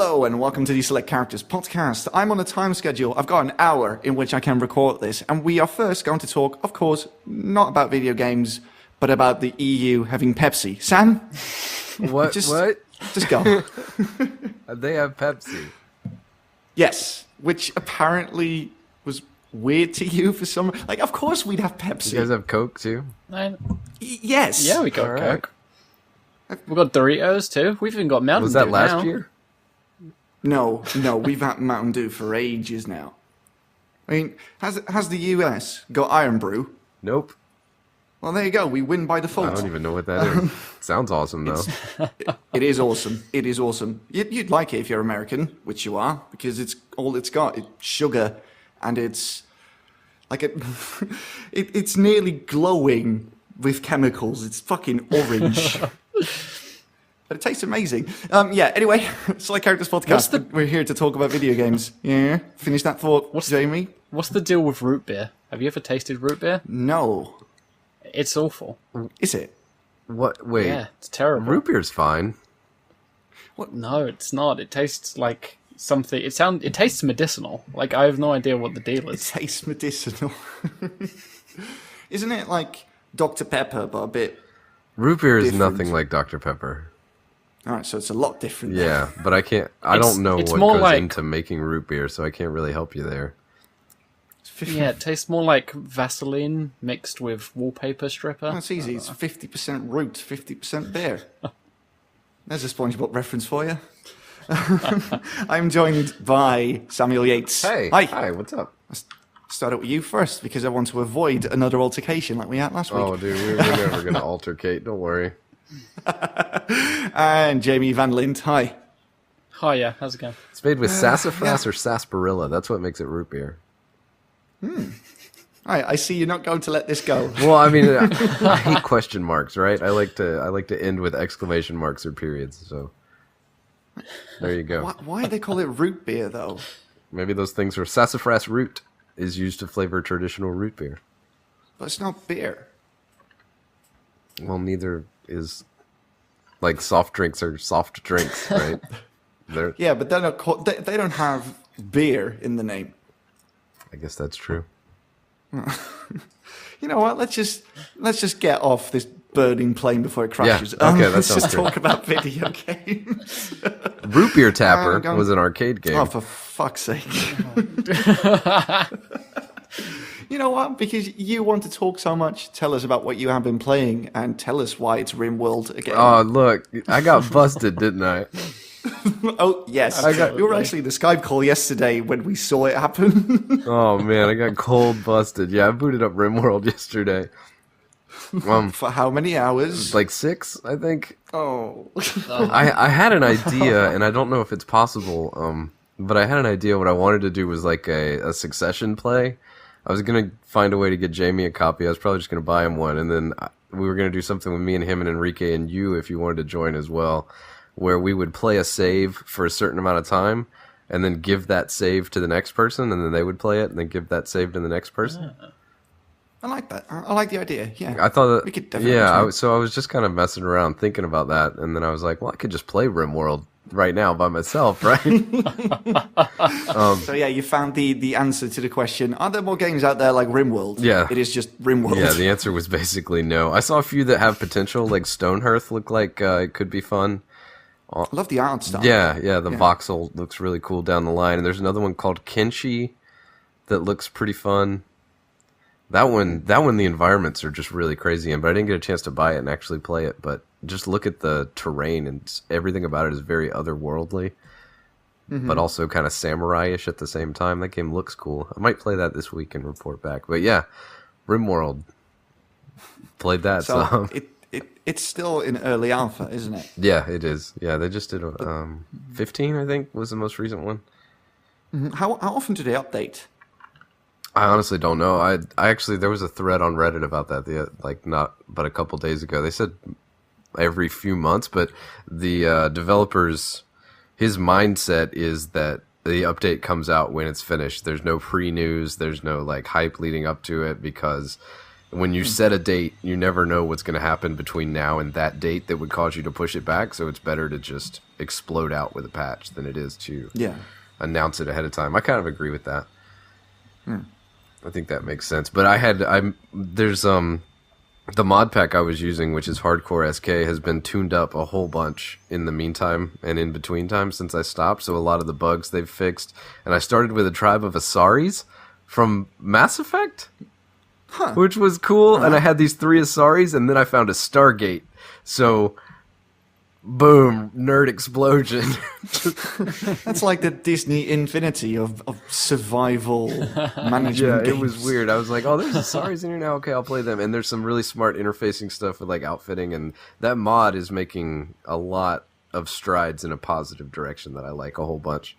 Hello and welcome to the Select Characters podcast. I'm on a time schedule. I've got an hour in which I can record this, and we are first going to talk, of course, not about video games, but about the EU having Pepsi. Sam? What? Just go. They have Pepsi. Yes, which apparently was weird to you for some... Like, of course we'd have Pepsi. You guys have Coke too? Yes. Yeah, we got All right. Coke. We've got Doritos too. We've even got Mountain Dew. Was that last now. year? No, we've had Mountain Dew for ages now. I mean, has the US got Iron Brew? Nope. Well, there you go. We win by default. I don't even know what that is. Sounds awesome though. It is awesome. It is awesome. You'd like it if you're American, which you are, because it's all it's got. It's sugar, and it's like it's nearly glowing with chemicals. It's fucking orange. But it tastes amazing. Anyway, Select Characters podcast. We're here to talk about video games. Yeah, finish that thought, Jamie. What's the deal with root beer? Have you ever tasted root beer? No. It's awful. Is it? What? Wait. Yeah, it's terrible. Root beer's fine. What? No, it's not. It tastes like something. It tastes medicinal. Like, I have no idea what the deal It is. tastes medicinal. Isn't it like Dr. Pepper, but a bit... Root beer is different? nothing like Dr. Pepper. All right, so it's a lot different. Yeah, but I don't know it's what more goes like- into making root beer, so I can't really help you there. Yeah, it tastes more like Vaseline mixed with wallpaper stripper. That's easy. It's 50% root, 50% beer. There's a SpongeBob reference for you. I'm joined by Samuel Yates. Hey. Hi. What's up? Start out with you first because I want to avoid another altercation like we had last week. Oh, dude, we're never going to altercate. Don't worry. And Jamie Van Lint. Hi. Oh yeah, how's it going? It's made with sassafras or sarsaparilla. That's what makes it root beer. All right, I see you're not going to let this go. Well, I mean, I hate question marks, right? I like to end with exclamation marks or periods. So there you go. Why do they call it root beer, though? Maybe those things are sassafras root is used to flavor traditional root beer. But it's not beer. Well, neither is like soft drinks or soft drinks, right? Yeah, but they're not they don't have beer in the name. I guess that's true. You know what? Let's just get off this burning plane before it crashes. Yeah, okay, that let's sounds just good. talk about video games. Root Beer Tapper was an arcade game. Oh, for fuck's sake! You know what? Because you want to talk so much, tell us about what you have been playing and tell us why it's RimWorld again. Oh, look, I got busted, didn't I? Oh, yes. We were actually in the Skype call yesterday when we saw it happen. Oh man, I got cold busted. Yeah, I booted up RimWorld yesterday. For how many hours? Like 6, I think. Oh. I had an idea, and I don't know if it's possible, but I had an idea. What I wanted to do was like a Succession play. I was going to find a way to get Jamie a copy. I was probably just going to buy him one, and then we were going to do something with me and him and Enrique and you, if you wanted to join as well, where we would play a save for a certain amount of time, and then give that save to the next person, and then they would play it, and then give that save to the next person. I like that. I like the idea. Yeah. I thought that, we could definitely so I was just kind of messing around thinking about that, and then I was like, well, I could just play RimWorld right now by myself, right? So yeah, you found the answer to the question, are there more games out there like RimWorld? Yeah. It is just RimWorld. Yeah, the answer was basically no. I saw a few that have potential, like Stonehearth looked like it could be fun. I love the art style. Yeah, the voxel looks really cool down the line, and there's another one called Kenshi that looks pretty fun. That one, the environments are just really crazy, but I didn't get a chance to buy it and actually play it. But just look at the terrain, and everything about it is very otherworldly, but also kind of samurai-ish at the same time. That game looks cool. I might play that this week and report back. But yeah, RimWorld, played that. So it's still in early alpha, isn't it? Yeah, it is. Yeah, they just did 15, I think, was the most recent one. How often do they update? I honestly don't know. I actually, there was a thread on Reddit about that, not but a couple days ago. They said every few months, but the developers, his mindset is that the update comes out when it's finished. There's no pre-news. There's no hype leading up to it because When you set a date, you never know what's going to happen between now and that date that would cause you to push it back. So it's better to just explode out with a patch than it is to announce it ahead of time. I kind of agree with that. I think that makes sense. But there's the mod pack I was using, which is Hardcore SK, has been tuned up a whole bunch in the meantime and in between time since I stopped. So a lot of the bugs they've fixed. And I started with a tribe of Asaris from Mass Effect, which was cool. And I had these 3 Asaris, and then I found a Stargate. So, boom, nerd explosion. That's like the Disney Infinity of survival management Yeah, games. it was weird. I was like, oh, there's Asaris in here now. Okay, I'll play them. And there's some really smart interfacing stuff with like outfitting, and that mod is making a lot of strides in a positive direction that I like a whole bunch.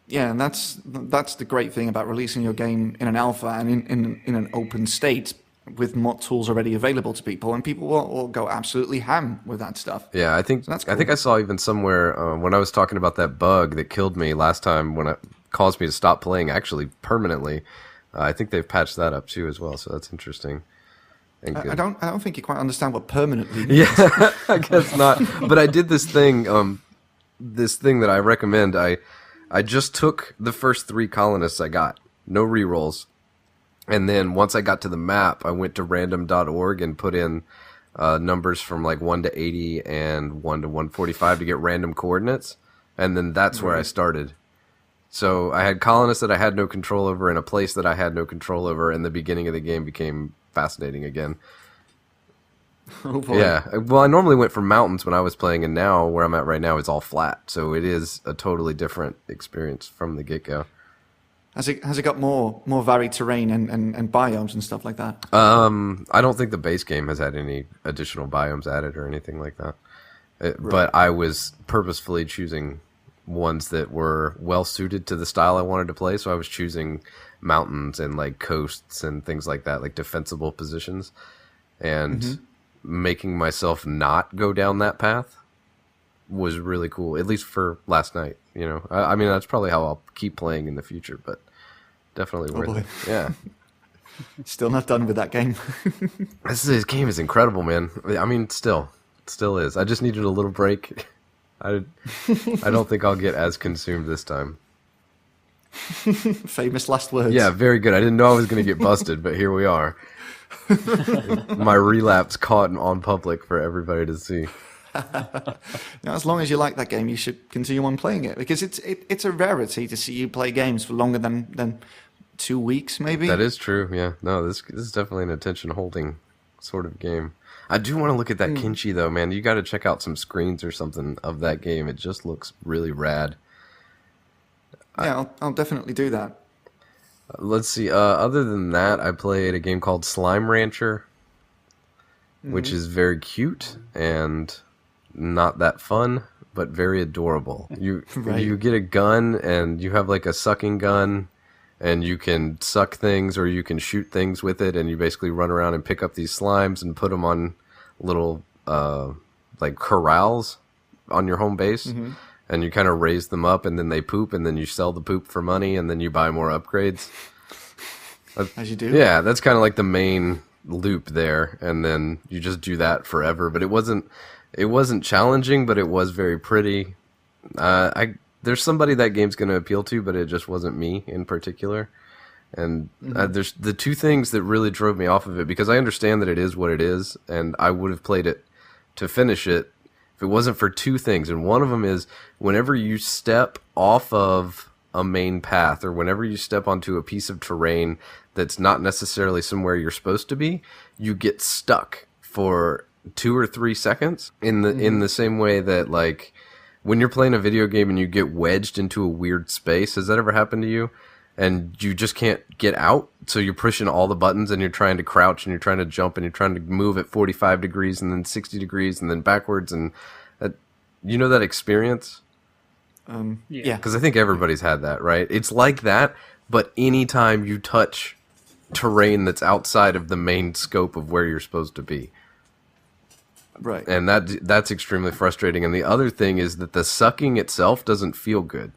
Yeah, and that's the great thing about releasing your game in an alpha and in an open state with mod tools already available to people, and people will go absolutely ham with that stuff. Yeah, I think that's cool. I think I saw even somewhere when I was talking about that bug that killed me last time when it caused me to stop playing actually permanently. I think they've patched that up too as well, so that's interesting. And good. I don't think you quite understand what permanently means. Yeah, I guess not. But I did this thing that I recommend. I just took the first 3 colonists I got, no rerolls. And then once I got to the map, I went to random.org and put in numbers from like 1 to 80 and 1 to 145 to get random coordinates. And then that's where I started. So I had colonists that I had no control over and a place that I had no control over, and the beginning of the game became fascinating again. Oh boy. Yeah. Well, I normally went for mountains when I was playing, and now where I'm at right now is all flat. So it is a totally different experience from the get-go. Has it got more varied terrain and biomes and stuff like that? I don't think the base game has had any additional biomes added or anything like that. But I was purposefully choosing ones that were well suited to the style I wanted to play. So I was choosing mountains and like coasts and things like that, like defensible positions, and making myself not go down that path was really cool, at least for last night. You know, I mean, that's probably how I'll keep playing in the future, but definitely worth it. Yeah. Still not done with that game. This game is incredible, man. I mean, still is. I just needed a little break. I don't think I'll get as consumed this time. Famous last words. Yeah, very good. I didn't know I was going to get busted, but here we are. My relapse caught on public for everybody to see. Now, as long as you like that game, you should continue on playing it, because it's a rarity to see you play games for longer than 2 weeks, maybe. That is true. Yeah. No, this is definitely an attention-holding sort of game. I do want to look at that Kinshi though, man. You got to check out some screens or something of that game. It just looks really rad. Yeah, I'll definitely do that. Let's see. Other than that, I played a game called Slime Rancher, which is very cute and not that fun, but very adorable. You get a gun, and you have like a sucking gun, and you can suck things or you can shoot things with it, and you basically run around and pick up these slimes and put them on little like corrals on your home base. And you kind of raise them up, and then they poop, and then you sell the poop for money, and then you buy more upgrades. As you do. Yeah, that's kind of like the main loop there, and then you just do that forever. But it wasn't challenging, but it was very pretty. There's somebody that game's going to appeal to, but it just wasn't me in particular. And there's the 2 things that really drove me off of it, because I understand that it is what it is, and I would have played it to finish it if it wasn't for 2 things. And one of them is whenever you step off of a main path, or whenever you step onto a piece of terrain that's not necessarily somewhere you're supposed to be, you get stuck for 2 or 3 seconds in the same way that, like, when you're playing a video game and you get wedged into a weird space. Has that ever happened to you? And you just can't get out, so you're pushing all the buttons, and you're trying to crouch, and you're trying to jump, and you're trying to move at 45 degrees, and then 60 degrees, and then backwards, and you know that experience? Yeah. Because I think everybody's had that, right? It's like that, but anytime you touch terrain that's outside of the main scope of where you're supposed to be. Right. And that's extremely frustrating. And the other thing is that the sucking itself doesn't feel good.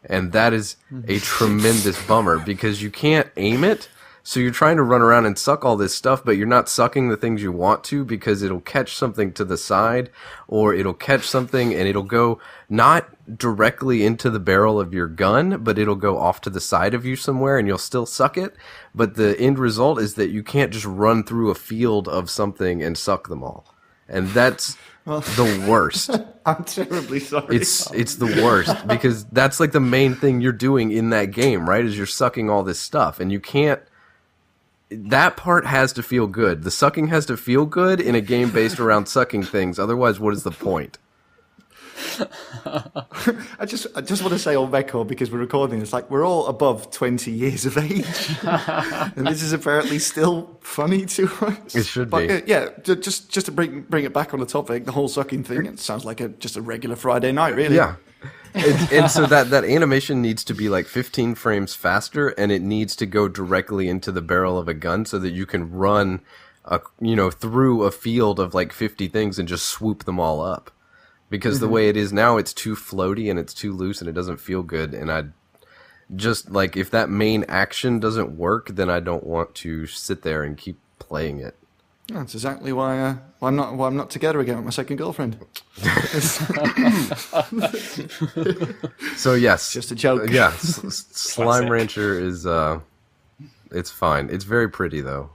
And that is a tremendous bummer, because you can't aim it. So you're trying to run around and suck all this stuff, but you're not sucking the things you want to because it'll catch something to the side, or it'll catch something and it'll go not directly into the barrel of your gun, but it'll go off to the side of you somewhere and you'll still suck it. But the end result is that you can't just run through a field of something and suck them all. And that's the worst. I'm terribly sorry. It's the worst because that's like the main thing you're doing in that game, right? Is you're sucking all this stuff and you can't. That part has to feel good. The sucking has to feel good in a game based around sucking things. Otherwise, what is the point? I just want to say on record, because we're recording this, like, we're all above 20 years of age, and this is apparently still funny to us. It should but, be. Yeah, just to bring it back on the topic, the whole sucking thing. It sounds like just a regular Friday night, really. Yeah. And so that animation needs to be like 15 frames faster, and it needs to go directly into the barrel of a gun so that you can run, through a field of like 50 things and just swoop them all up. Because the way it is now, it's too floaty and it's too loose and it doesn't feel good. And I just like, if that main action doesn't work, then I don't want to sit there and keep playing it. That's exactly why I'm not together again with my second girlfriend. So yes, just a joke. Yeah, Slime Rancher is it's fine. It's very pretty though.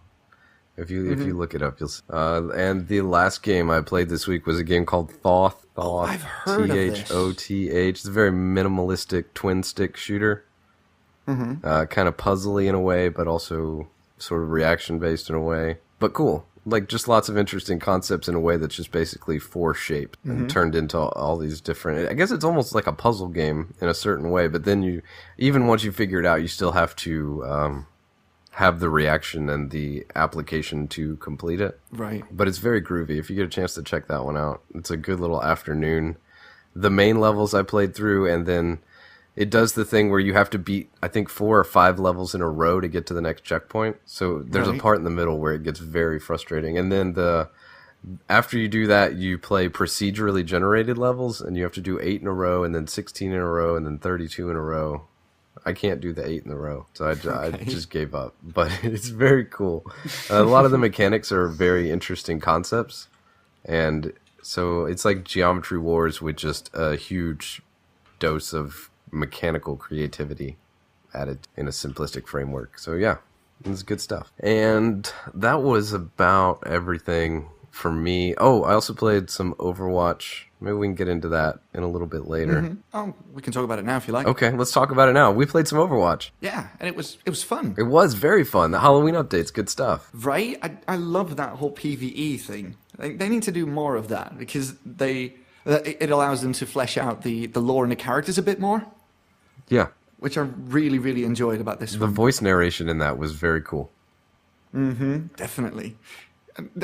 If you look it up, you'll see. And the last game I played this week was a game called Thoth. I've heard of this. Thoth. It's a very minimalistic twin stick shooter. Kind of puzzly in a way, but also sort of reaction based in a way. But cool. Like, just lots of interesting concepts in a way that's just basically four shaped and turned into all these different... I guess it's almost like a puzzle game in a certain way, but then even once you figure it out, you still have to have the reaction and the application to complete it. Right. But it's very groovy. If you get a chance to check that one out, it's a good little afternoon. The main levels I played through, and then it does the thing where you have to beat, I think, 4 or 5 levels in a row to get to the next checkpoint. So there's a part in the middle where it gets very frustrating. And then after you do that, you play procedurally generated levels, and you have to do 8 in a row, and then 16 in a row, and then 32 in a row. I can't do the 8 in a row, so I just gave up. But it's very cool. A lot of the mechanics are very interesting concepts. And so it's like Geometry Wars with just a huge dose of mechanical creativity added in a simplistic framework. So yeah, it's good stuff. And that was about everything for me. Oh, I also played some Overwatch. Maybe we can get into that in a little bit later. Oh, we can talk about it now if you like. Okay, let's talk about it now. We played some Overwatch. Yeah, and it was fun. It was very fun. The Halloween update's good stuff. Right? I love that whole PvE thing. They need to do more of that, because it allows them to flesh out the lore and the characters a bit more. Yeah. Which I really, really enjoyed about this one. The voice narration in that was very cool. Definitely.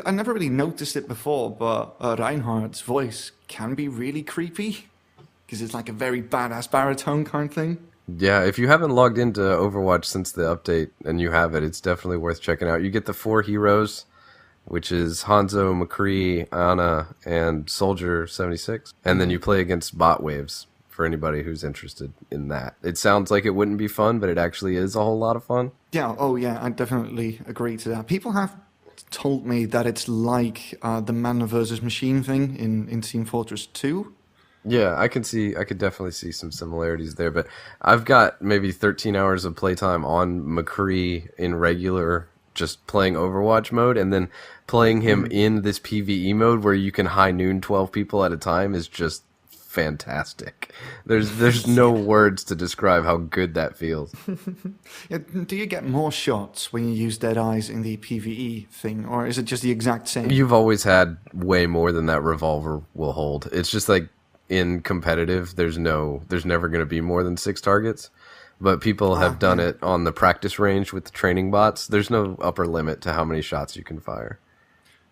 I never really noticed it before, but Reinhardt's voice can be really creepy, because it's like a very badass baritone kind of thing. Yeah, if you haven't logged into Overwatch since the update, and you have it, it's definitely worth checking out. You get the 4 heroes, which is Hanzo, McCree, Ana, and Soldier 76. And then you play against bot waves, for anybody who's interested in that. It sounds like it wouldn't be fun, but it actually is a whole lot of fun. Yeah, I definitely agree to that. People have told me that it's like the man versus machine thing in Team Fortress 2. Yeah, I could definitely see some similarities there, but I've got maybe 13 hours of playtime on McCree in regular, just playing Overwatch mode, and then playing him in this PvE mode where you can high noon 12 people at a time is just fantastic. There's no words to describe how good that feels. Yeah, do you get more shots when you use Dead Eyes in the PvE thing, or is it just the exact same? You've always had way more than that revolver will hold. It's just like in competitive, there's never going to be more than 6 targets. But people have done it on the practice range with the training bots. There's no upper limit to how many shots you can fire.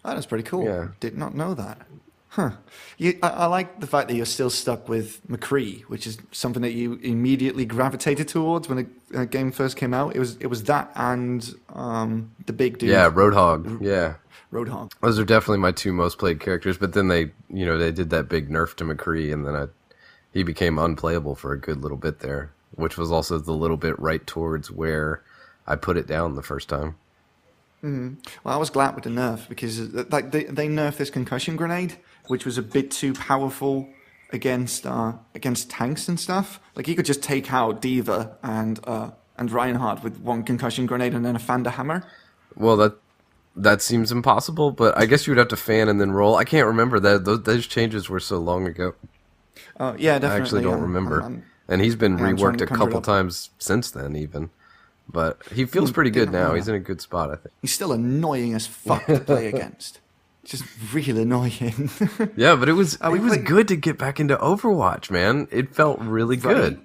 Oh, that's pretty cool. Yeah. Did not know that. Huh. I like the fact that you're still stuck with McCree, which is something that you immediately gravitated towards when the game first came out. It was that and the big dude. Yeah, Roadhog. Yeah. Roadhog. Those are definitely my 2 most played characters, but then they did that big nerf to McCree, and then he became unplayable for a good little bit there, which was also the little bit right towards where I put it down the first time. Well, I was glad with the nerf because like they nerfed this concussion grenade, which was a bit too powerful against tanks and stuff. Like you could just take out Diva and Reinhardt with one concussion grenade and then a Fanda hammer. Well, that seems impossible, but I guess you would have to fan and then roll. I can't remember that. Those changes were so long ago. Yeah, definitely. I actually don't remember. And he's been reworked a couple times since then, even. But he feels pretty good now. He's in a good spot, I think. He's still annoying as fuck to play against. Just real annoying. Yeah, but it was good to get back into Overwatch, man. It felt really good.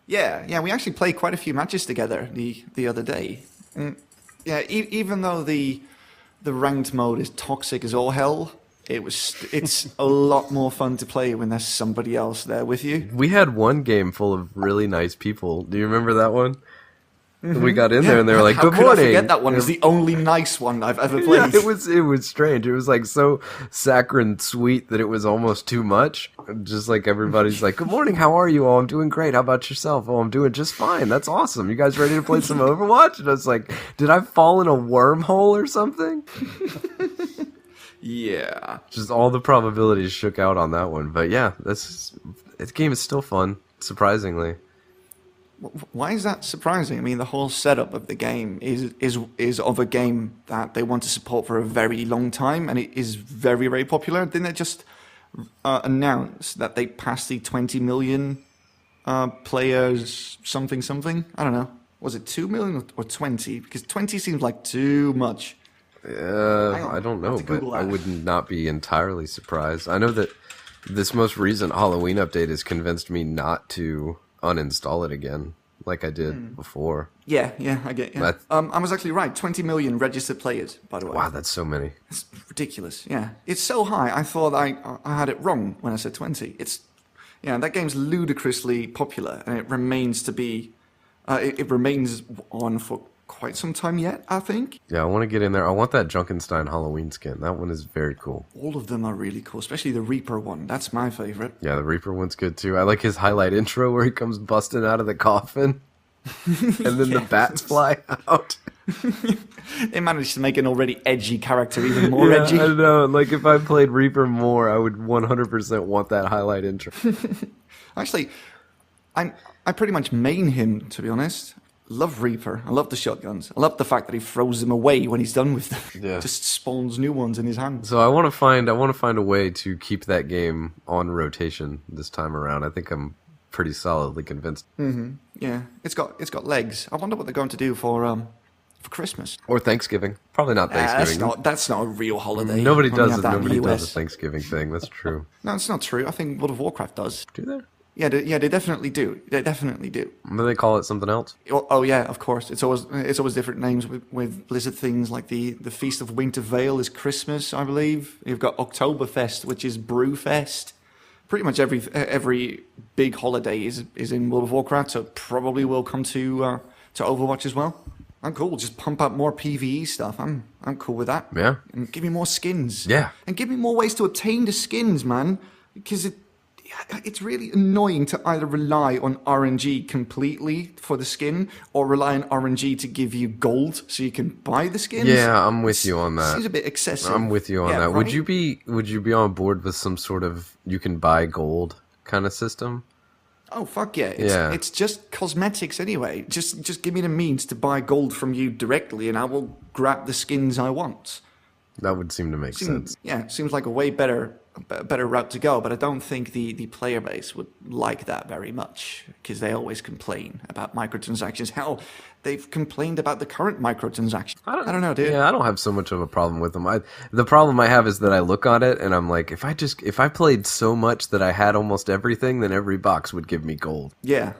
Yeah. We actually played quite a few matches together the other day. Yeah, even though the ranked mode is toxic as all hell, it's a lot more fun to play when there's somebody else there with you. We had one game full of really nice people. Do you remember that one? We got in there and they were like, "Good morning." How could I forget that one? It's the only nice one I've ever played. Yeah, it was strange. It was like so saccharine sweet that it was almost too much. Just like everybody's like, "Good morning, how are you?" "Oh, I'm doing great. How about yourself?" "Oh, I'm doing just fine. That's awesome. You guys ready to play some Overwatch?" And I was like, "Did I fall in a wormhole or something?" Yeah. Just all the probabilities shook out on that one. But yeah, this game is still fun, surprisingly. Why is that surprising? I mean, the whole setup of the game is of a game that they want to support for a very long time, and it is very, very popular. Didn't they just announce that they passed the 20 million players something? I don't know. Was it 2 million or 20? Because 20 seems like too much. I don't know, but I would not be entirely surprised. I know that this most recent Halloween update has convinced me not to uninstall it again, like I did before. Yeah, I get you. I was actually right. 20 million registered players, by the way. Wow, that's so many. It's ridiculous. Yeah, it's so high. I thought I had it wrong when I said 20. That game's ludicrously popular, and it remains to be. It remains on for quite some time yet, I think. Yeah, I want to get in there. I want that Junkenstein Halloween skin. That one is very cool. All of them are really cool, especially the Reaper one. That's my favorite. Yeah, the Reaper one's good too. I like his highlight intro where he comes busting out of the coffin and then the bats fly out. They managed to make an already edgy character even more edgy. I know. Like if I played Reaper more, I would 100% want that highlight intro. Actually, I pretty much main him, to be honest. Love Reaper. I love the shotguns. I love the fact that he throws them away when he's done with them. Yeah. Just spawns new ones in his hands. So I want to find a way to keep that game on rotation this time around. I think I'm pretty solidly convinced. Mm-hmm. Yeah, it's got legs. I wonder what they're going to do for Christmas or Thanksgiving. Probably not Thanksgiving. That's not a real holiday. Nobody does a Thanksgiving thing. That's true. No, it's not true. I think World of Warcraft does. Do they? Yeah, they definitely do. They definitely do. Do they call it something else? Oh yeah, of course. It's always different names with Blizzard things. Like the Feast of Winter Veil is Christmas, I believe. You've got Oktoberfest, which is Brewfest. Pretty much every big holiday is in World of Warcraft, so it probably will come to Overwatch as well. I'm cool. Just pump out more PvE stuff. I'm cool with that. Yeah. And give me more skins. Yeah. And give me more ways to obtain the skins, man. Because it's really annoying to either rely on RNG completely for the skin or rely on RNG to give you gold so you can buy the skins. Yeah, I'm with you on that. Seems a bit excessive. I'm with you on that. Right? Would you be on board with some sort of you can buy gold kind of system? Oh fuck yeah. It's just cosmetics anyway. Just give me the means to buy gold from you directly and I will grab the skins I want. That would seem to make sense. Yeah, it seems like a way better route to go, but I don't think the player base would like that very much because they always complain about microtransactions. Hell, they've complained about the current microtransactions. I don't know, dude. Yeah, I don't have so much of a problem with them. The problem I have is that I look on it and I'm like, if I played so much that I had almost everything, then every box would give me gold. Yeah.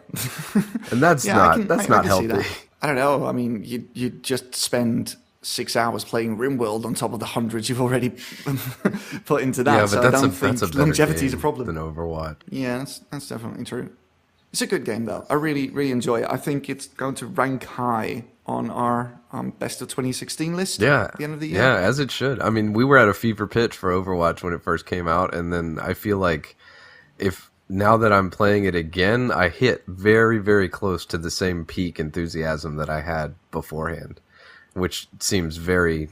And that's not healthy. I don't know. I mean, you just spend 6 hours playing RimWorld on top of the hundreds you've already put into that. Yeah, but so that's I don't a think longevity is a problem than Overwatch. Yeah, that's definitely true. It's a good game though. I really, really enjoy it. I think it's going to rank high on our best of 2016 list. Yeah, at the end of the year. Yeah, as it should. I mean, we were at a fever pitch for Overwatch when it first came out, and then I feel like if now that I'm playing it again, I hit very, very close to the same peak enthusiasm that I had beforehand, which seems very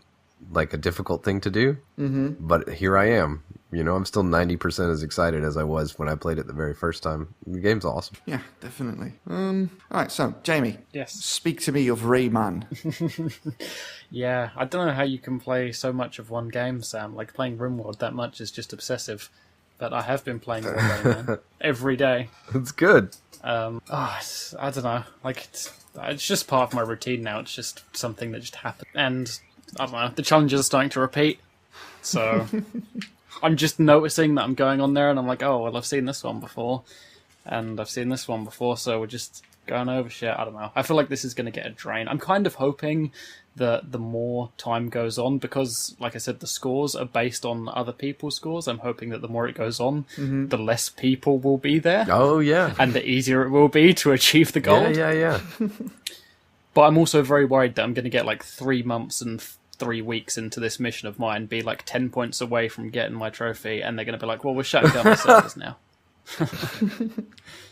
like a difficult thing to do. Mm-hmm. But here I am. I'm still 90% as excited as I was when I played it the very first time. The game's awesome. Yeah, definitely. All right, so, Jamie. Yes. Speak to me of Rayman. Yeah, I don't know how you can play so much of one game, Sam. Like, playing RimWorld that much is just obsessive. But I have been playing more Rayman every day. It's good. I don't know. Like, it's just part of my routine now. It's just something that just happened. And, I don't know, the challenges are starting to repeat. So... I'm just noticing that I'm going on there and I'm like, oh, well, I've seen this one before. And I've seen this one before, so we're just going over shit. I don't know. I feel like this is going to get a drain. I'm kind of hoping that the more time goes on, because, like I said, the scores are based on other people's scores. I'm hoping that the more it goes on, the less people will be there. Oh, yeah. And the easier it will be to achieve the gold. Yeah. But I'm also very worried that I'm going to get like 3 months and 3 weeks into this mission of mine, be like 10 points away from getting my trophy, and they're going to be like, well, we're shutting down the servers now.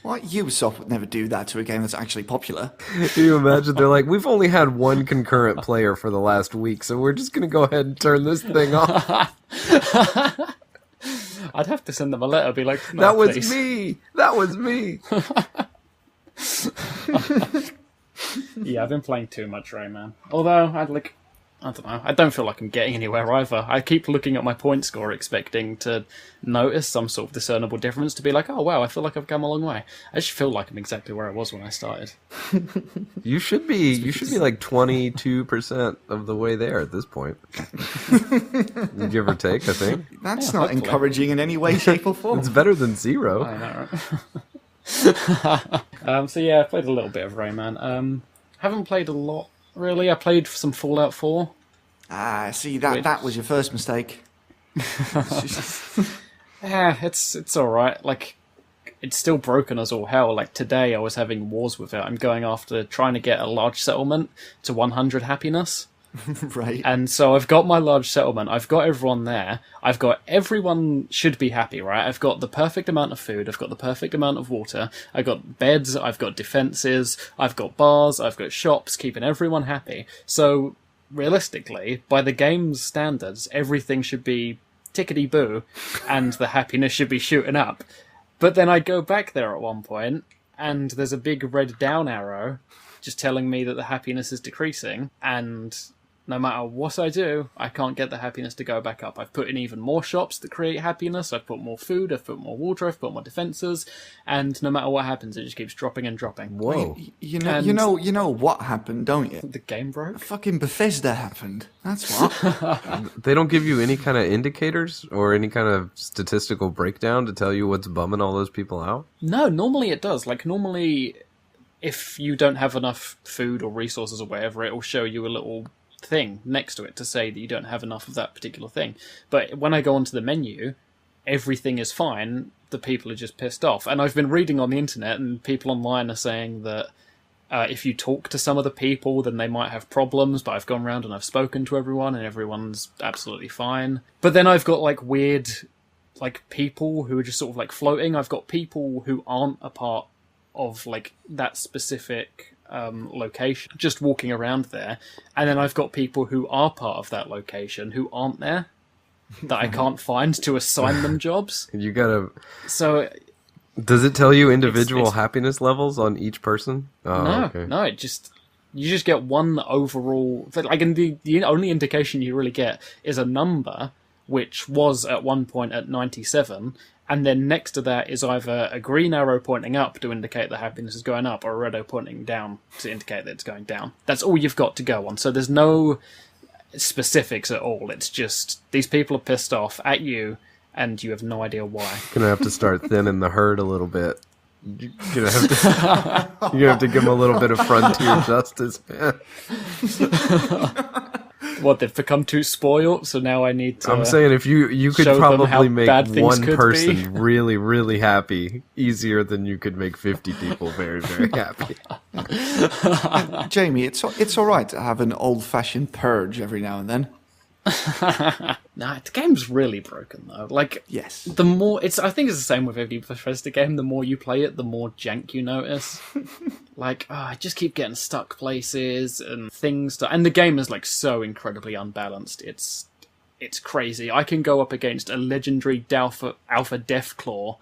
Well, Ubisoft would never do that to a game that's actually popular. Can you imagine? They're like, we've only had one concurrent player for the last week, so we're just going to go ahead and turn this thing off. I'd have to send them a letter, be like, no, that was please. me! That was me! Yeah, I've been playing too much Rayman. Although, I don't know. I don't feel like I'm getting anywhere either. I keep looking at my point score, expecting to notice some sort of discernible difference, to be like, oh wow, I feel like I've come a long way. I just feel like I'm exactly where I was when I started. You should be like 22% of the way there at this point. Give or take, I think. That's not hopefully encouraging in any way, shape, or form. It's better than 0. I know, right? So yeah, I played a little bit of Rayman. Haven't played a lot. Really, I played some Fallout 4. See, that was your first mistake. Yeah, it's alright. Like, it's still broken as all hell. Like, today I was having wars with it. I'm going after trying to get a large settlement to 100 happiness. Right. And so I've got my large settlement. I've got everyone there. Everyone should be happy, right? I've got the perfect amount of food. I've got the perfect amount of water. I've got beds. I've got defenses. I've got bars. I've got shops, keeping everyone happy. So realistically, by the game's standards, everything should be tickety-boo and the happiness should be shooting up. But then I go back there at one point and there's a big red down arrow just telling me that the happiness is decreasing, and no matter what I do, I can't get the happiness to go back up. I've put in even more shops that create happiness. I've put more food. I've put more water. I've put more defenses. And no matter what happens, it just keeps dropping and dropping. Whoa! You know what happened, don't you? The game broke. Fucking Bethesda happened. That's what. They don't give you any kind of indicators or any kind of statistical breakdown to tell you what's bumming all those people out? No, normally it does. Like, normally, if you don't have enough food or resources or whatever, it will show you a little thing next to it to say that you don't have enough of that particular thing. But when I go onto the menu, everything is fine. The people are just pissed off. And I've been reading on the internet, and people online are saying that if you talk to some of the people, then they might have problems. But I've gone around and I've spoken to everyone, and everyone's absolutely fine. But then I've got like weird, like people who are just sort of like floating. I've got people who aren't a part of like that specific location, just walking around there, and then I've got people who are part of that location who aren't there, that I can't find to assign them jobs. You gotta. So, does it tell you individual happiness levels on each person? Oh, no, okay. no. You just get one overall. Like, and the only indication you really get is a number, which was at one point at 97. And then next to that is either a green arrow pointing up to indicate that happiness is going up, or a red arrow pointing down to indicate that it's going down. That's all you've got to go on. So there's no specifics at all. It's just, these people are pissed off at you, and you have no idea why. Gonna have to start thinning the herd a little bit. You're gonna have to give them a little bit of frontier justice, man. What, they've become too spoiled, so now I need to... I'm saying if you could probably make one person really, really happy easier than you could make 50 people very, very happy. Jamie, it's all right to have an old-fashioned purge every now and then. Nah, the game's really broken though. Like, Yes. the more I think it's the same with every Bethesda game. The more you play it, the more jank you notice. Like, I just keep getting stuck places and things. And the game is like so incredibly unbalanced. It's crazy. I can go up against a legendary Alpha Deathclaw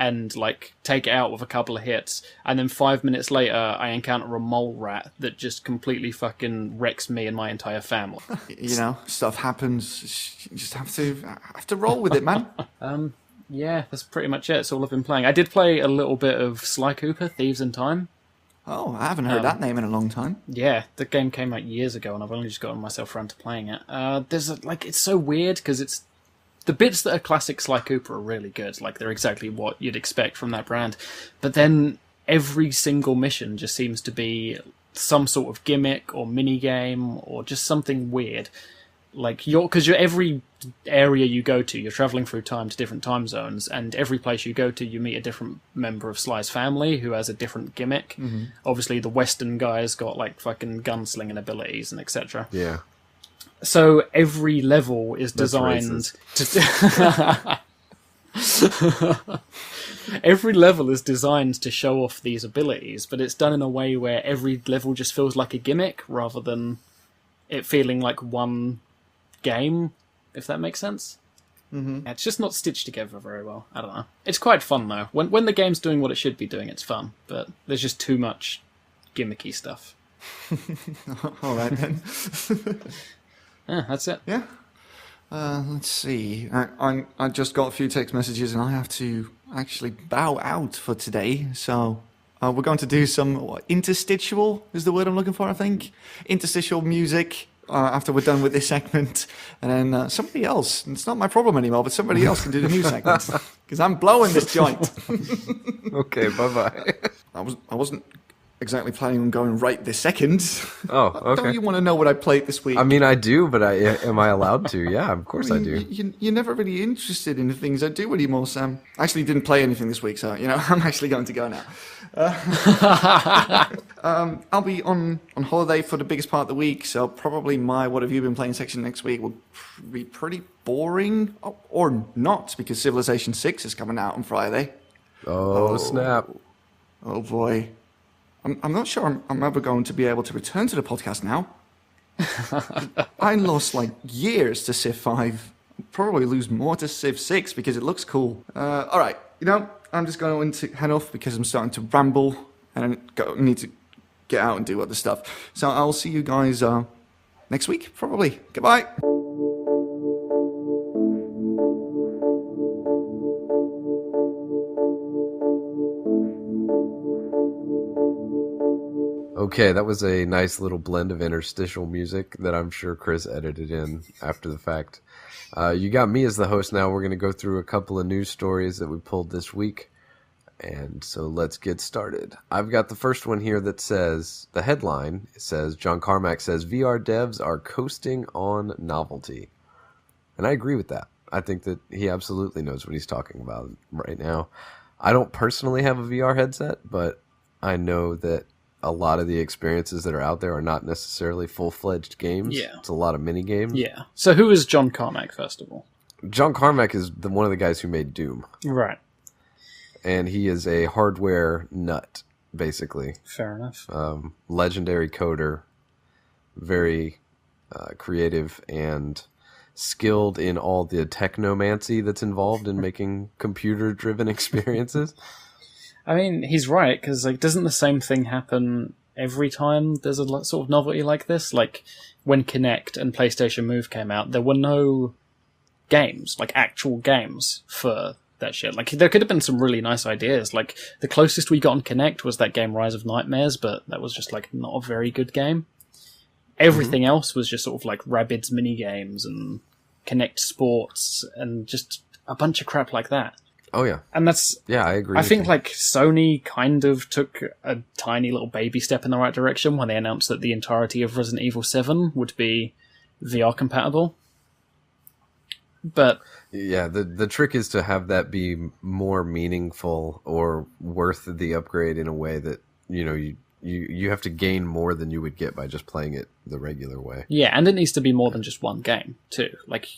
and like take it out with a couple of hits, and then 5 minutes later I encounter a mole rat that just completely fucking wrecks me and my entire family. You know, stuff happens. You just have to roll with it, man. Yeah, that's pretty much it. It's all I've been playing. I did play a little bit of Sly Cooper, Thieves in Time. Oh, I haven't heard that name in a long time. Yeah, the game came out years ago, and I've only just gotten myself around to playing it. It's so weird because it's the bits that are classic Sly Cooper are really good. Like, they're exactly what you'd expect from that brand. But then every single mission just seems to be some sort of gimmick or mini game or just something weird. Like, because every area you go to, you're traveling through time to different time zones, and every place you go to, you meet a different member of Sly's family who has a different gimmick. Mm-hmm. Obviously, the Western guy's got like fucking gunslinging abilities and etc. Yeah. So every level is designed to. Every level is designed to show off these abilities, but it's done in a way where every level just feels like a gimmick rather than it feeling like one game, if that makes sense. Mm-hmm. It's just not stitched together very well. I don't know. It's quite fun though. When the game's doing what it should be doing, it's fun. But there's just too much gimmicky stuff. All right then. Yeah, that's it. Yeah. Let's see. I just got a few text messages and I have to actually bow out for today. So we're going to do some interstitial is the word I'm looking for, I think. Interstitial music after we're done with this segment. And then somebody else, it's not my problem anymore, but somebody else can do the new segment. Because I'm blowing this joint. Okay, bye-bye. I wasn't exactly planning on going right this second. Oh, okay. Don't you want to know what I played this week? I mean, I do, but am I allowed to? Yeah, of course I do. You're never really interested in the things I do anymore, Sam. I actually didn't play anything this week, so, I'm actually going to go now. I'll be on holiday for the biggest part of the week, so probably my What Have You Been Playing section next week will be pretty boring, or not, because Civilization 6 is coming out on Friday. Oh, snap. Oh, boy. I'm not sure I'm ever going to be able to return to the podcast now. I lost years to Civ 5. Probably lose more to Civ 6 because it looks cool. All right, I'm just going to head off because I'm starting to ramble and I need to get out and do other stuff. So I'll see you guys next week, probably. Goodbye. Okay, that was a nice little blend of interstitial music that I'm sure Chris edited in after the fact. You got me as the host now. We're going to go through a couple of news stories that we pulled this week. And so let's get started. I've got the first one here that says, the headline says, John Carmack says, VR devs are coasting on novelty. And I agree with that. I think that he absolutely knows what he's talking about right now. I don't personally have a VR headset, but I know that a lot of the experiences that are out there are not necessarily full-fledged games. Yeah. It's a lot of mini-games. Yeah. So who is John Carmack, first of all? John Carmack is one of the guys who made Doom. Right. And he is a hardware nut, basically. Fair enough. Legendary coder. Very creative and skilled in all the technomancy that's involved in making computer-driven experiences. I mean, he's right, because doesn't the same thing happen every time there's a sort of novelty like this? Like, when Kinect and PlayStation Move came out, there were no games, actual games for that shit. There could have been some really nice ideas. The closest we got on Kinect was that game Rise of Nightmares, but that was just, not a very good game. Everything else was just sort of, Rabbids minigames and Kinect Sports and just a bunch of crap like that. Oh, yeah. And that's... Yeah, I agree. I think, Sony kind of took a tiny little baby step in the right direction when they announced that the entirety of Resident Evil 7 would be VR compatible. But... Yeah, the trick is to have that be more meaningful or worth the upgrade in a way that, you you have to gain more than you would get by just playing it the regular way. Yeah, and it needs to be more than just one game too. Like,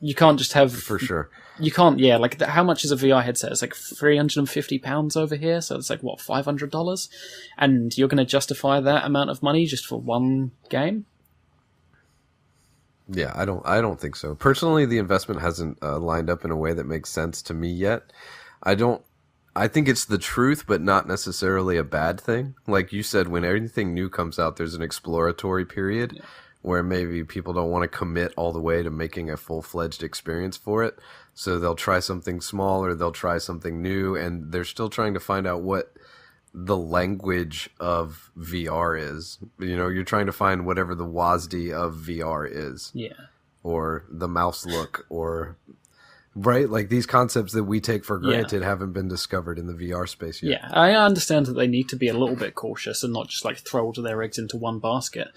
you can't just have For sure. You can't. Yeah, like how much is a VR headset? It's like £350 over here, so it's like what, $500, and you're going to justify that amount of money just for one game? Yeah, I don't think so. Personally, the investment hasn't lined up in a way that makes sense to me yet. I think it's the truth, but not necessarily a bad thing. Like you said, when anything new comes out, there's an exploratory period where maybe people don't want to commit all the way to making a full-fledged experience for it. So they'll try something small or they'll try something new, and they're still trying to find out what the language of VR is. You know, you're trying to find whatever the WASD of VR is. Yeah. Or the mouse look, or... Right? Like, these concepts that we take for granted haven't been discovered in the VR space yet. Yeah, I understand that they need to be a little bit cautious and not just like throw all their eggs into one basket.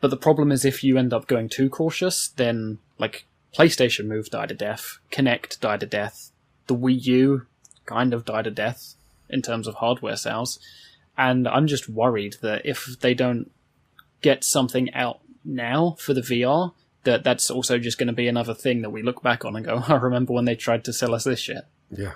But the problem is if you end up going too cautious, then like PlayStation Move died a death, Kinect died a death, the Wii U kind of died a death in terms of hardware sales. And I'm just worried that if they don't get something out now for the VR, that's also just going to be another thing that we look back on and go, I remember when they tried to sell us this shit. Yeah.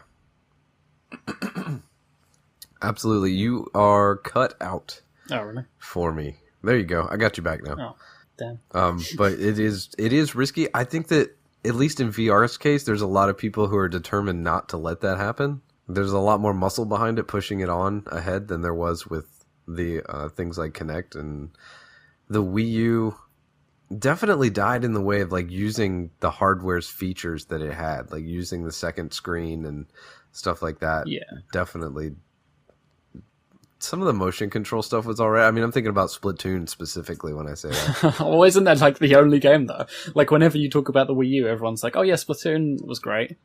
Absolutely. You are cut out. Oh, really? For me. There you go. I got you back now. Oh, damn. But it is risky. I think that, at least in VR's case, there's a lot of people who are determined not to let that happen. There's a lot more muscle behind it, pushing it on ahead than there was with the things like Kinect. And the Wii U definitely died in the way of like using the hardware's features that it had, like using the second screen and stuff like that. Yeah, definitely. Some of the motion control stuff was all right. I mean, I'm thinking about Splatoon specifically when I say that. Well, isn't that like the only game though? Like whenever you talk about the Wii U, everyone's like, "Oh yeah, Splatoon was great."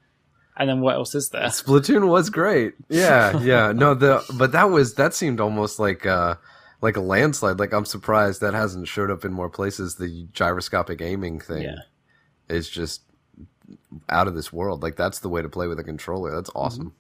And then what else is there? Splatoon was great. Yeah, yeah. No, but that seemed almost like a landslide. Like, I'm surprised that hasn't showed up in more places. The gyroscopic aiming thing is just out of this world. Like, that's the way to play with a controller. That's awesome. Mm-hmm.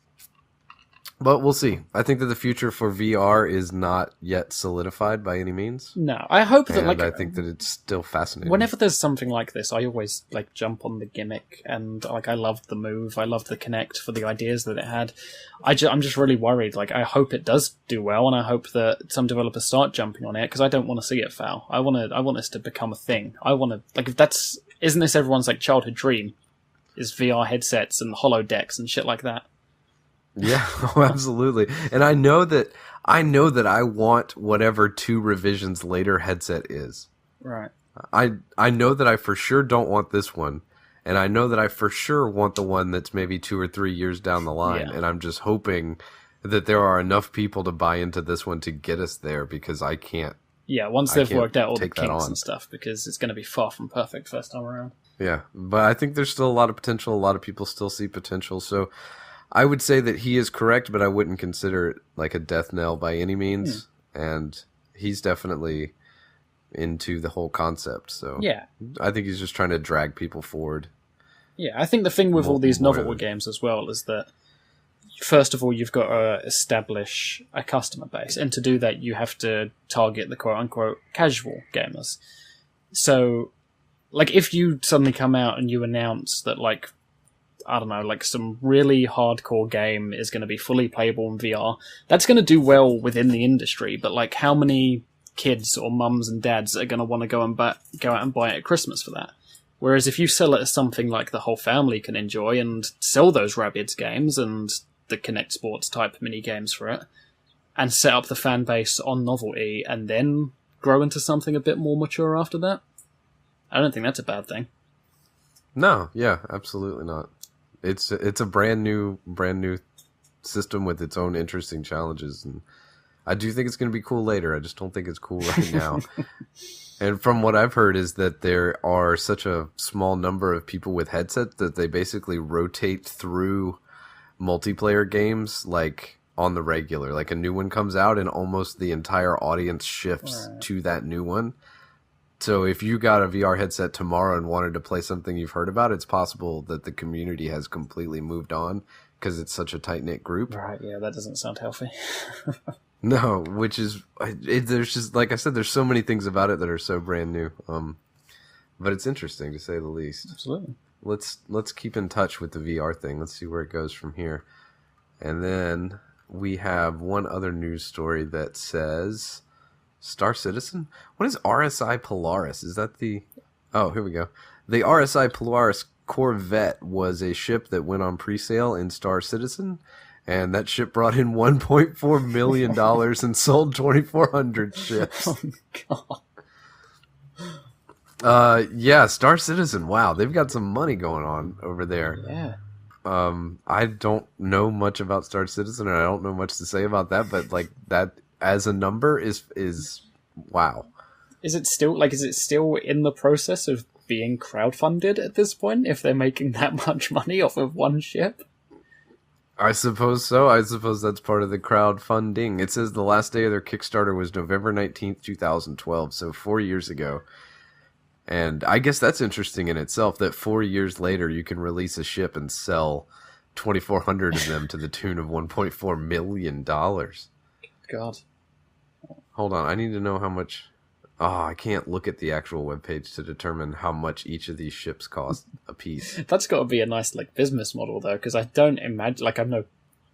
But we'll see. I think that the future for VR is not yet solidified by any means. No, I hope that. And I think that it's still fascinating. Whenever there's something like this, I always like jump on the gimmick, and like I loved the Move, I loved the Kinect for the ideas that it had. I'm just really worried. Like, I hope it does do well, and I hope that some developers start jumping on it, because I don't want to see it fail. I want this to become a thing. I want to, like, if isn't this everyone's like childhood dream? Is VR headsets and holodecks and shit like that. Yeah, oh, absolutely. And I know that I want whatever 2 revisions later headset is. Right. I know that I for sure don't want this one, and I know that I for sure want the one that's maybe 2 or 3 years down the line, and I'm just hoping that there are enough people to buy into this one to get us there, because I can't. Yeah, once they've worked out all the kinks and stuff, because it's going to be far from perfect first time around. Yeah, but I think there's still a lot of potential. A lot of people still see potential, so I would say that he is correct, but I wouldn't consider it like a death knell by any means. And he's definitely into the whole concept. So yeah, I think he's just trying to drag people forward. Yeah, I think the thing with all these novel games as well is that, first of all, you've got to establish a customer base. And to do that, you have to target the quote-unquote casual gamers. So, like, if you suddenly come out and you announce that, like, I don't know, like some really hardcore game is going to be fully playable in VR, that's going to do well within the industry, but like how many kids or mums and dads are going to want to go out and buy it at Christmas for that? Whereas if you sell it as something like the whole family can enjoy and sell those Rabbids games and the Kinect Sports type mini games for it, and set up the fan base on novelty and then grow into something a bit more mature after that, I don't think that's a bad thing. No, yeah, absolutely not. It's a brand new system with its own interesting challenges, and I do think it's going to be cool later. I just don't think it's cool right now. And from what I've heard is that there are such a small number of people with headsets that they basically rotate through multiplayer games like on the regular. Like a new one comes out and almost the entire audience shifts to that new one. So if you got a VR headset tomorrow and wanted to play something you've heard about, it's possible that the community has completely moved on because it's such a tight-knit group. Right, yeah, that doesn't sound healthy. No, which is there's just like I said, there's so many things about it that are so brand new. But it's interesting to say the least. Absolutely. Let's keep in touch with the VR thing. Let's see where it goes from here. And then we have one other news story that says Star Citizen. What is RSI Polaris? Is that the? Oh, here we go. The RSI Polaris Corvette was a ship that went on pre-sale in Star Citizen. And that ship brought in $1.4 million and sold 2,400 ships. Oh, God. Yeah, Star Citizen. Wow, they've got some money going on over there. Yeah. I don't know much about Star Citizen, and I don't know much to say about that. But like that as a number is wow. Is it still in the process of being crowdfunded at this point? If they're making that much money off of one ship? I suppose so. I suppose that's part of the crowdfunding. It says the last day of their Kickstarter was November 19th, 2012, so 4 years ago. And I guess that's interesting in itself, that 4 years later you can release a ship and sell 2,400 of them to the tune of $1.4 million. God. Hold on, I need to know how much... Oh, I can't look at the actual webpage to determine how much each of these ships cost a piece. That's got to be a nice business model, though, because I don't imagine... I'm no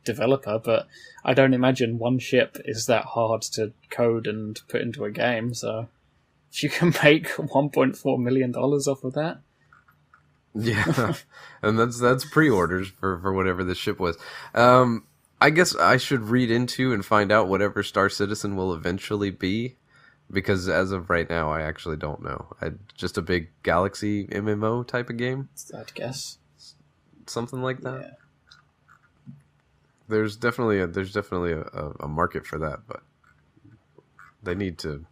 developer, but I don't imagine one ship is that hard to code and put into a game, so... If you can make $1.4 million off of that... Yeah, and that's pre-orders for whatever the ship was. I guess I should read into and find out whatever Star Citizen will eventually be, because as of right now, I actually don't know. Just a big Galaxy MMO type of game? I'd guess. Something like that? Yeah. There's definitely a market for that, but they need to...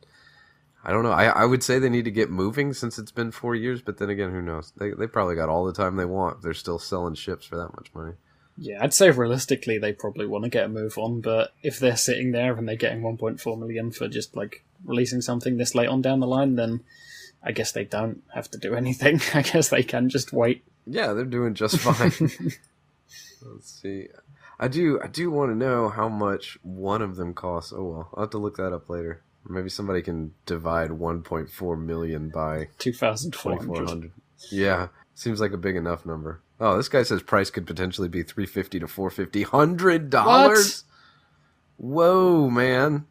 I don't know. I would say they need to get moving since it's been 4 years, but then again, who knows? They probably got all the time they want. They're still selling ships for that much money. Yeah, I'd say realistically they probably want to get a move on, but if they're sitting there and they're getting 1.4 million for just releasing something this late on down the line, then I guess they don't have to do anything. I guess they can just wait. Yeah, they're doing just fine. Let's see. I do want to know how much one of them costs. Oh well, I'll have to look that up later. Maybe somebody can divide 1.4 million by 2,400. Yeah, seems like a big enough number. Oh, this guy says price could potentially be $350 to $450. $100? Whoa, man.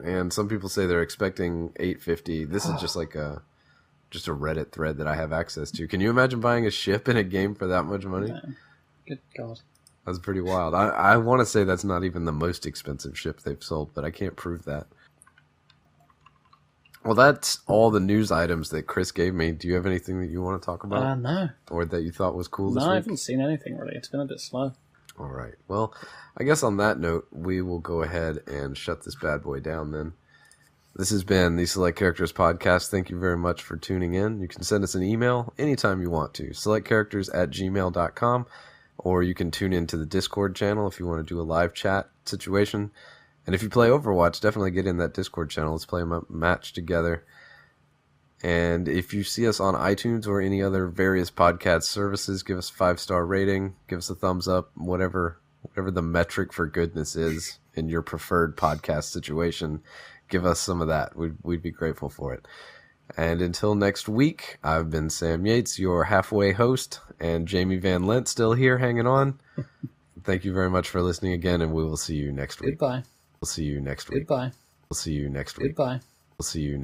And some people say they're expecting $850. This is just just a Reddit thread that I have access to. Can you imagine buying a ship in a game for that much money? No. Good God. That's pretty wild. I want to say that's not even the most expensive ship they've sold, but I can't prove that. Well, that's all the news items that Chris gave me. Do you have anything that you want to talk about? No. Or that you thought was cool this week? No, I haven't seen anything really. It's been a bit slow. All right. Well, I guess on that note, we will go ahead and shut this bad boy down then. This has been the Select Characters Podcast. Thank you very much for tuning in. You can send us an email anytime you want to. selectcharacters@gmail.com. Or you can tune into the Discord channel if you want to do a live chat situation. And if you play Overwatch, definitely get in that Discord channel. Let's play a match together. And if you see us on iTunes or any other various podcast services, give us a 5-star rating, give us a thumbs up, whatever the metric for goodness is in your preferred podcast situation. Give us some of that. We'd be grateful for it. And until next week, I've been Sam Yates, your halfway host, and Jamie Van Lent still here hanging on. Thank you very much for listening again, and we will see you next week. Goodbye. We'll see you next week. Goodbye. We'll see you next week. Goodbye. We'll see you next week.